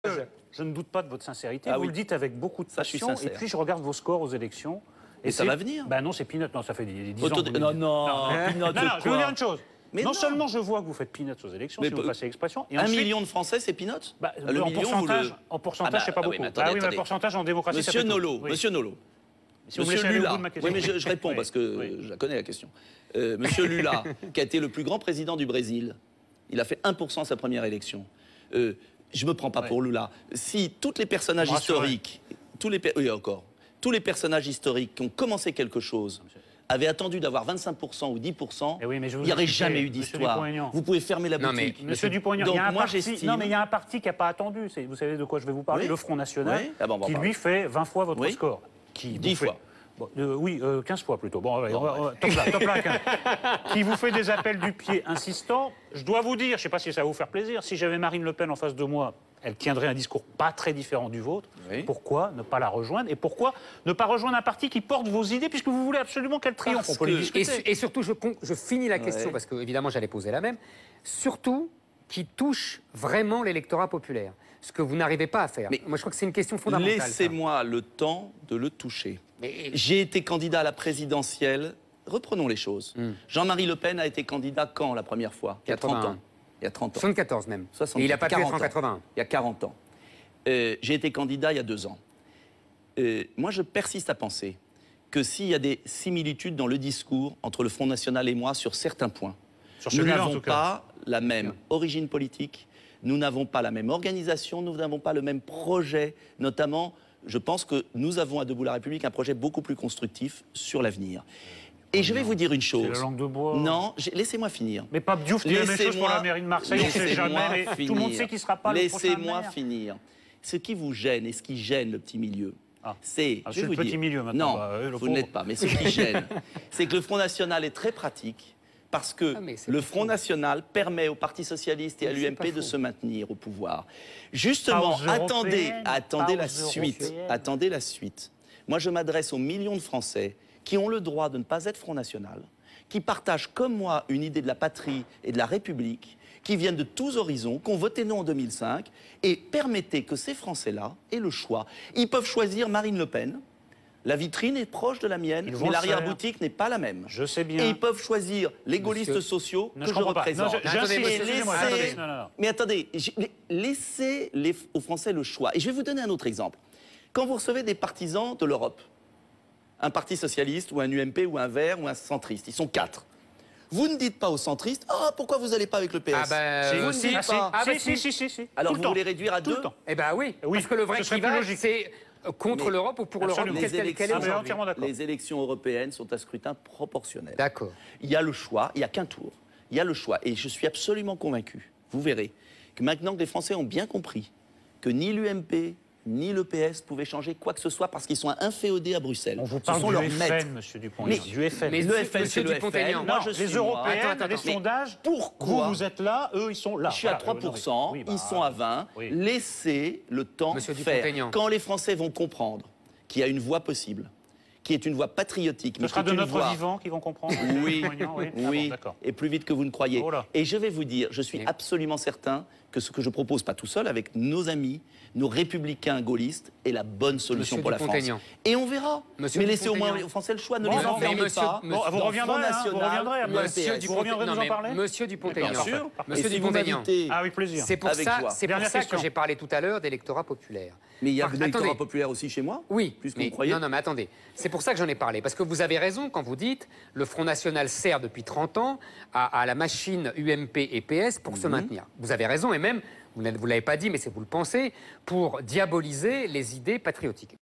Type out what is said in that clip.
Je ne doute pas de votre sincérité. Ah vous oui. le dites avec beaucoup de Ça, je suis passion. Et sincère. puis, je regarde vos scores aux élections. Et ça va venir. Ben non, c'est peanuts. Non, ça fait 10 ans. Auto... que vous Non, le dites. non, peanuts Non, de je vais vous quoi dire une chose. Mais non non. seulement je vois que vous faites peanuts aux élections, Mais si vous passez l'expression. Et 1 ensuite, million de Français, c'est peanuts bah, Le en million, pourcentage, vous le... en pourcentage, c'est pas beaucoup. mais attendez, mais pourcentage en démocratie, ça Monsieur fait tout. Nolot, Oui. Monsieur Nolot. Si vous me Monsieur laissez aller au Lula. bout de ma question. Oui, mais je réponds Oui. parce que Oui. je la connais la question. Monsieur Lula, qui a été le plus grand président du Brésil, il a fait 1% sa première élection. Je me prends pas pour Lula. Si tous les personnages historiques, tous les personnages historiques qui ont commencé quelque chose avaient attendu d'avoir 25% ou 10%, Eh oui, mais je vous il n'y aurait expliquais, jamais eu Monsieur d'histoire. Dupont-Aignan. Vous pouvez fermer la Non, boutique. Monsieur Dupont-Aignan, Donc il y a un moi parti, j'estime... non, mais il y a un parti qui n'a pas attendu. Vous savez de quoi je vais vous parler, Oui. le Front National, Oui. Ah bon, on va qui parler. lui fait 20 fois votre Oui. score. Qui 10 vous fait- fois. Bon, oui, 15 fois plutôt. Bon, allez, top là, 15. Qui vous fait des appels du pied insistants. Je dois vous dire, je ne sais pas si ça va vous faire plaisir, si j'avais Marine Le Pen en face de moi, elle tiendrait un discours pas très différent du vôtre. Oui. Pourquoi ne pas la rejoindre? Et pourquoi ne pas rejoindre un parti qui porte vos idées, puisque vous voulez absolument qu'elle triomphe? Parce On peut les que- discuter. Et surtout, je finis la question, Ouais. parce que évidemment j'allais poser la même, surtout qui touche vraiment l'électorat populaire, ce que vous n'arrivez pas à faire. Mais moi je crois que c'est une question fondamentale. ça. Laissez-moi le temps de le toucher. Mais- J'ai été candidat à la présidentielle. Reprenons les choses. Jean-Marie Le Pen a été candidat quand la première fois? Il y a 30 ans. 81. Il y a 30 ans. 74 même. 60, Et il n'a pas pu être 40 en ans. 81. Il y a 40 ans. J'ai été candidat il y a 2 ans. Moi, je persiste à penser que s'il y a des similitudes dans le discours entre le Front National et moi sur certains points, Sur nous celui-là, en n'avons tout cas. pas la même origine politique, nous n'avons pas la même organisation, nous n'avons pas le même projet. Notamment, je pense que nous avons à Debout la République un projet beaucoup plus constructif sur l'avenir. Et je vais vous dire une chose. C'est la langue de bois. Non, laissez-moi finir. Mais Pape Diouf dit la même chose pour la mairie de Marseille, on ne sait jamais, mais tout le monde sait qu'il ne sera pas le prochain Laissez-moi maire. finir. Ce qui vous gêne et ce qui gêne le petit milieu, c'est... Ah, je c'est vais le vous petit dire- milieu maintenant. Non, Bah, le vous pauvre. ne l'êtes pas. Mais ce qui gêne, c'est que le Front National est très pratique parce que Ah, mais c'est le pas Front faux. National permet au Parti Socialiste et à Mais c'est pas l'UMP de faux. se maintenir au pouvoir. Justement, Pas aux européennes, attendez pas la aux suite. européennes. Attendez la suite. Moi, je m'adresse aux millions de Français qui ont le droit de ne pas être Front National, qui partagent comme moi une idée de la patrie et de la République, qui viennent de tous horizons, qui ont voté non en 2005, et permettez que ces Français-là aient le choix. Ils peuvent choisir Marine Le Pen. La vitrine est proche de la mienne, Ils vont mais le l'arrière-boutique n'est pas la même. Je sais bien. Et ils peuvent choisir les gaullistes Monsieur- sociaux Non, que je comprends pas. Non, représente. j'insiste, Attendez, excusez-moi, laissez- attendez. Non. Mais attendez, laissez aux Français le choix. Et je vais vous donner un autre exemple. Quand vous recevez des partisans de l'Europe, un parti socialiste ou un UMP ou un Vert ou un centriste, ils sont 4. Vous ne dites pas aux centristes, ah, pourquoi vous n'allez pas avec le PS? Ah ben, vous ne si, dites si. pas. Ah, bah, si. Alors Tout le vous temps. voulez réduire à Tout le 2? temps. Eh bien oui, Oui, parce que le vrai ce serait plus clivage, logique. c'est contre Mais- l'Europe ou pour l'Europe Absolument. telle qu'elle est Les Ah, mais aujourd'hui. entièrement d'accord. Les élections européennes sont à scrutin proportionnel. D'accord. Il y a le choix, il n'y a qu'un tour. Il y a le choix. Et je suis absolument convaincu, vous verrez, que maintenant que les Français ont bien compris que ni l'UMP, ni le PS pouvaient changer quoi que ce soit parce qu'ils sont inféodés à Bruxelles. On vous Ce parle sont du leurs FN, maîtres. monsieur Dupont. Mais- Du FN. mais- Le FN, Monsieur c'est le Dupont-Aignan. FN. Moi, Non, je les suis Européennes, moi. les Mais sondages, pourquoi vous êtes là, eux, ils sont là. Je suis à Voilà, 3%, oui, bah, ils sont à 20%. oui. Laissez le temps Monsieur faire. Dupont-Aignan. Quand les Français vont comprendre qu'il y a une voie possible, qui est une voie patriotique, Ce mais sera qui est de une notre voie... vivant qui vont comprendre. Oui, Dupont-Aignan, oui. Ah oui, bon, d'accord. et plus vite que vous ne croyez. Oh là. Et je vais vous dire, je suis Oui. absolument certain que ce que je propose, pas tout seul, avec nos amis, nos républicains gaullistes, est la bonne solution Monsieur pour la France. Dupont-Aignan. Et on verra. Monsieur Mais laissez au moins Dupont-Aignan. aux Français le choix, ne Bon, les non, enfermez mais monsieur- pas. monsieur- Bon, vous dans reviendrez, Front hein, vous National, reviendrez après. le Monsieur PS. Vous reviendrez nous en mais parler Monsieur Dupont-Aignan. Bien sûr. Monsieur Et si vous Dupont-Aignan. m'invitez, Ah oui, plaisir. C'est pour Avec ça, joie. c'est pour Dernière ça question. que j'ai parlé tout à l'heure d'électorat populaire. mais il y a Par- de l'électorat attendez. populaire aussi chez moi. Oui, Plus que mais, vous croyez. non, mais attendez. C'est pour ça que j'en ai parlé. Parce que vous avez raison quand vous dites le Front National sert depuis 30 ans à la machine UMP et PS pour se maintenir. Vous avez raison, et même, vous ne l'avez pas dit, mais c'est vous le pensez, pour diaboliser les idées patriotiques.